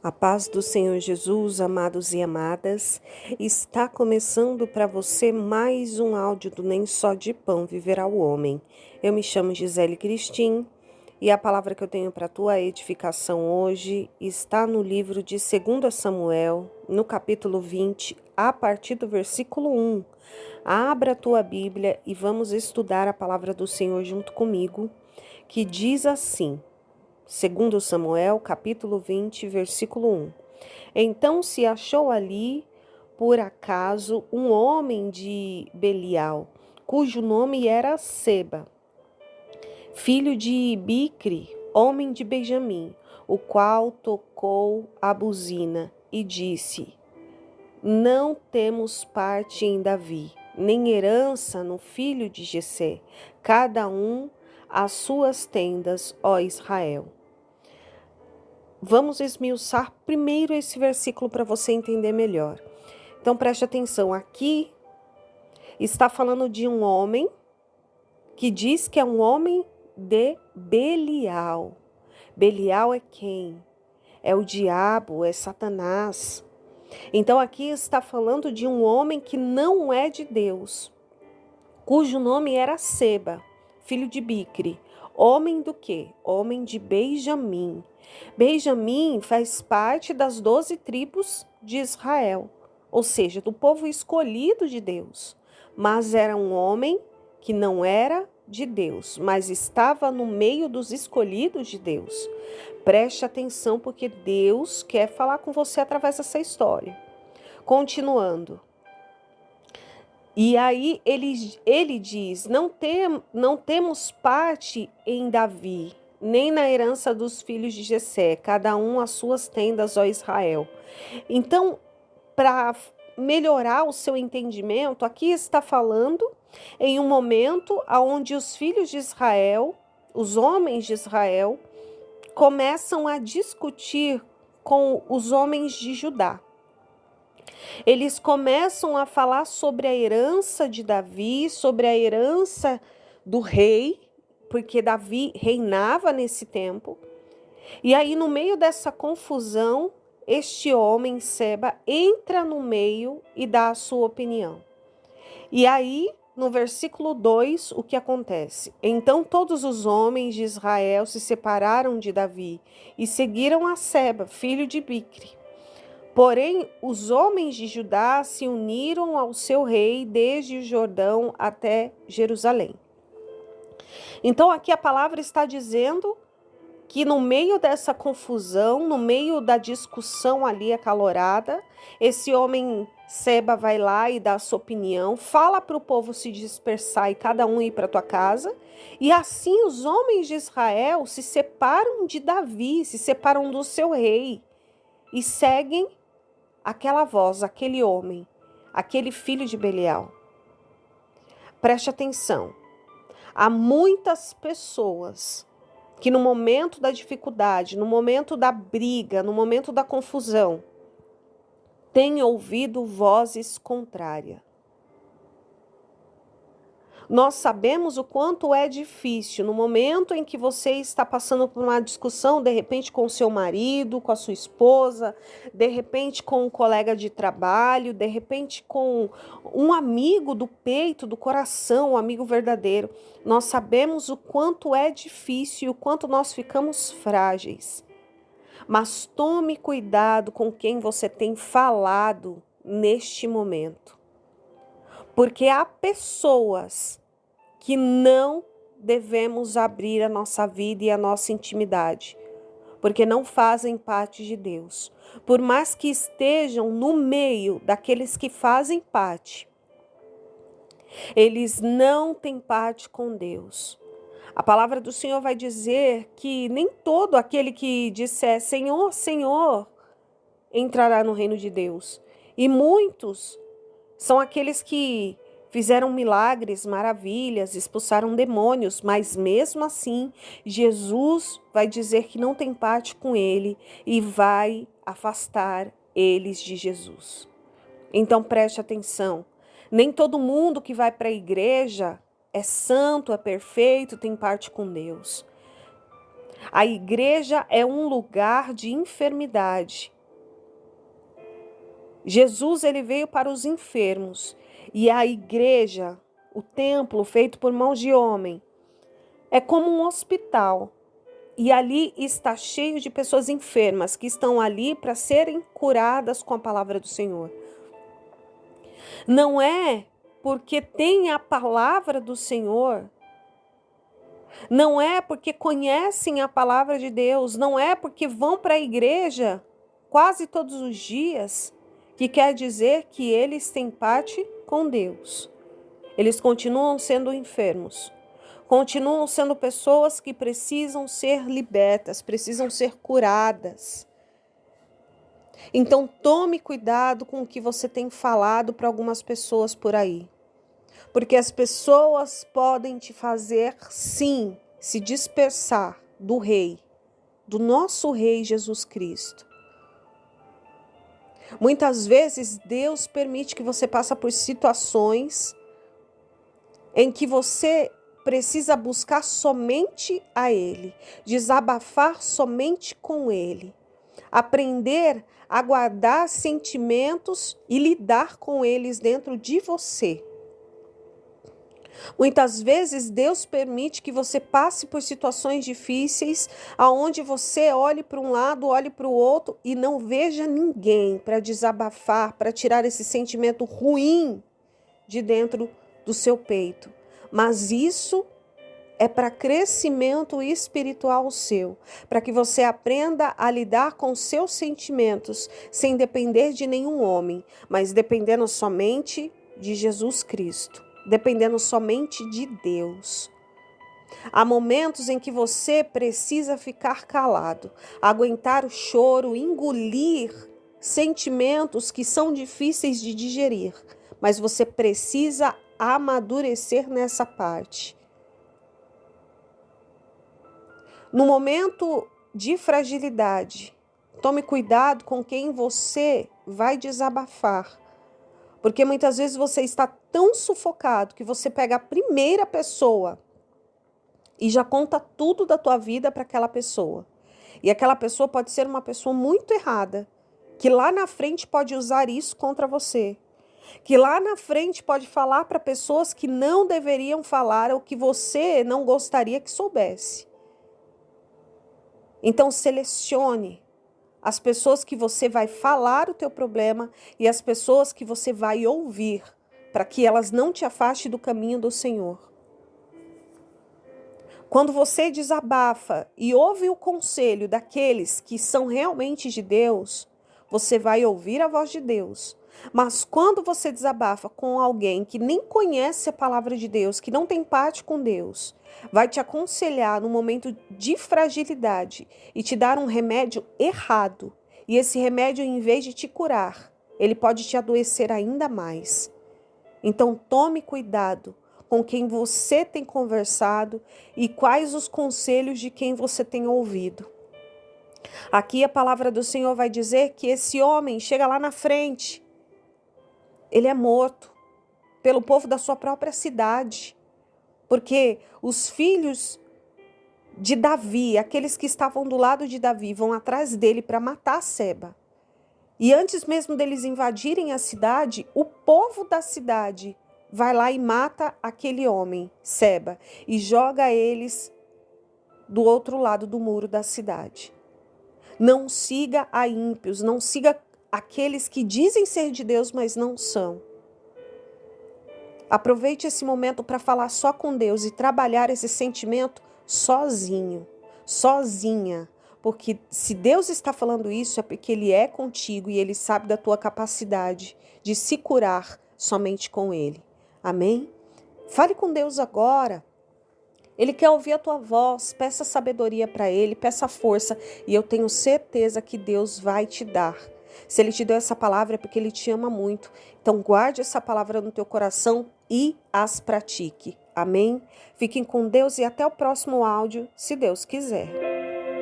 A paz do Senhor Jesus, amados e amadas, está começando para você mais um áudio do Nem Só de Pão Viverá o Homem. Eu me chamo Gisele Cristim e a palavra que eu tenho para a tua edificação hoje está no livro de 2 Samuel, no capítulo 20, a partir do versículo 1. Abra a tua Bíblia e vamos estudar a palavra do Senhor junto comigo, que diz assim: 2 Samuel, capítulo 20, versículo 1. Então se achou ali, por acaso, um homem de Belial, cujo nome era Seba, filho de Bicri, homem de Benjamim, o qual tocou a buzina e disse: Não temos parte em Davi, nem herança no filho de Jessé, cada um às suas tendas, ó Israel. Vamos esmiuçar primeiro esse versículo para você entender melhor. Então preste atenção, aqui está falando de um homem que diz que é um homem de Belial. Belial é quem? É o diabo, é Satanás. Então aqui está falando de um homem que não é de Deus, cujo nome era Seba, filho de Bicri. Homem do quê? Homem de Benjamim. Benjamim faz parte das 12 tribos de Israel, ou seja, do povo escolhido de Deus. Mas era um homem que não era de Deus, mas estava no meio dos escolhidos de Deus. Preste atenção, porque Deus quer falar com você através dessa história. Continuando. E aí ele diz, não temos parte em Davi, nem na herança dos filhos de Jessé, cada um às suas tendas, ó Israel. Então, para melhorar o seu entendimento, aqui está falando em um momento onde os filhos de Israel, os homens de Israel, começam a discutir com os homens de Judá. Eles começam a falar sobre a herança de Davi, sobre a herança do rei, porque Davi reinava nesse tempo. E aí, no meio dessa confusão, este homem, Seba, entra no meio e dá a sua opinião. E aí, no versículo 2, o que acontece? Então todos os homens de Israel se separaram de Davi e seguiram a Seba, filho de Bicri. Porém, os homens de Judá se uniram ao seu rei desde o Jordão até Jerusalém. Então, aqui a palavra está dizendo que no meio dessa confusão, no meio da discussão ali acalorada, esse homem Seba vai lá e dá a sua opinião, fala para o povo se dispersar e cada um ir para a tua casa. E assim os homens de Israel se separam de Davi, se separam do seu rei e seguem aquela voz, aquele homem, aquele filho de Belial. Preste atenção. Há muitas pessoas que no momento da dificuldade, no momento da briga, no momento da confusão, têm ouvido vozes contrárias. Nós sabemos o quanto é difícil no momento em que você está passando por uma discussão, de repente com o seu marido, com a sua esposa, de repente com um colega de trabalho, de repente com um amigo do peito, do coração, um amigo verdadeiro. Nós sabemos o quanto é difícil e o quanto nós ficamos frágeis. Mas tome cuidado com quem você tem falado neste momento. Porque há pessoas que não devemos abrir a nossa vida e a nossa intimidade, porque não fazem parte de Deus. Por mais que estejam no meio daqueles que fazem parte, eles não têm parte com Deus. A palavra do Senhor vai dizer que nem todo aquele que disser Senhor, Senhor, entrará no reino de Deus. E muitos são aqueles que fizeram milagres, maravilhas, expulsaram demônios, mas mesmo assim, Jesus vai dizer que não tem parte com ele e vai afastar eles de Jesus. Então preste atenção, nem todo mundo que vai para a igreja é santo, é perfeito, tem parte com Deus. A igreja é um lugar de enfermidade. Jesus, ele veio para os enfermos. E a igreja, o templo feito por mãos de homem, é como um hospital. E ali está cheio de pessoas enfermas que estão ali para serem curadas com a palavra do Senhor. Não é porque tem a palavra do Senhor, não é porque conhecem a palavra de Deus, não é porque vão para a igreja quase todos os dias, que quer dizer que eles têm parte com Deus. Eles continuam sendo enfermos, continuam sendo pessoas que precisam ser libertas, precisam ser curadas. Então tome cuidado com o que você tem falado para algumas pessoas por aí. Porque as pessoas podem te fazer, sim, se dispersar do Rei, do nosso Rei Jesus Cristo. Muitas vezes Deus permite que você passe por situações em que você precisa buscar somente a Ele, desabafar somente com Ele, aprender a guardar sentimentos e lidar com eles dentro de você. Muitas vezes Deus permite que você passe por situações difíceis, aonde você olhe para um lado, olhe para o outro e não veja ninguém para desabafar, para tirar esse sentimento ruim de dentro do seu peito. Mas isso é para crescimento espiritual seu, para que você aprenda a lidar com seus sentimentos sem depender de nenhum homem, mas dependendo somente de Jesus Cristo. Dependendo somente de Deus. Há momentos em que você precisa ficar calado, aguentar o choro, engolir sentimentos que são difíceis de digerir, mas você precisa amadurecer nessa parte. No momento de fragilidade, tome cuidado com quem você vai desabafar. Porque muitas vezes você está tão sufocado que você pega a primeira pessoa e já conta tudo da tua vida para aquela pessoa. E aquela pessoa pode ser uma pessoa muito errada, que lá na frente pode usar isso contra você. Que lá na frente pode falar para pessoas que não deveriam falar ou que você não gostaria que soubesse. Então selecione as pessoas que você vai falar o teu problema e as pessoas que você vai ouvir, para que elas não te afastem do caminho do Senhor. Quando você desabafa e ouve o conselho daqueles que são realmente de Deus, você vai ouvir a voz de Deus. Mas quando você desabafa com alguém que nem conhece a palavra de Deus, que não tem parte com Deus, vai te aconselhar no momento de fragilidade e te dar um remédio errado. E esse remédio, em vez de te curar, ele pode te adoecer ainda mais. Então tome cuidado com quem você tem conversado e quais os conselhos de quem você tem ouvido. Aqui a palavra do Senhor vai dizer que esse homem chega lá na frente. Ele é morto pelo povo da sua própria cidade, porque os filhos de Davi, aqueles que estavam do lado de Davi, vão atrás dele para matar Seba. E antes mesmo deles invadirem a cidade, o povo da cidade vai lá e mata aquele homem, Seba, e joga eles do outro lado do muro da cidade. Não siga a ímpios, não siga aqueles que dizem ser de Deus, mas não são. Aproveite esse momento para falar só com Deus e trabalhar esse sentimento sozinho, sozinha. Porque se Deus está falando isso é porque Ele é contigo e Ele sabe da tua capacidade de se curar somente com Ele. Amém? Fale com Deus agora. Ele quer ouvir a tua voz, peça sabedoria para Ele, peça força. E eu tenho certeza que Deus vai te dar. Se Ele te deu essa palavra é porque Ele te ama muito. Então guarde essa palavra no teu coração e as pratique. Amém? Fiquem com Deus e até o próximo áudio, se Deus quiser.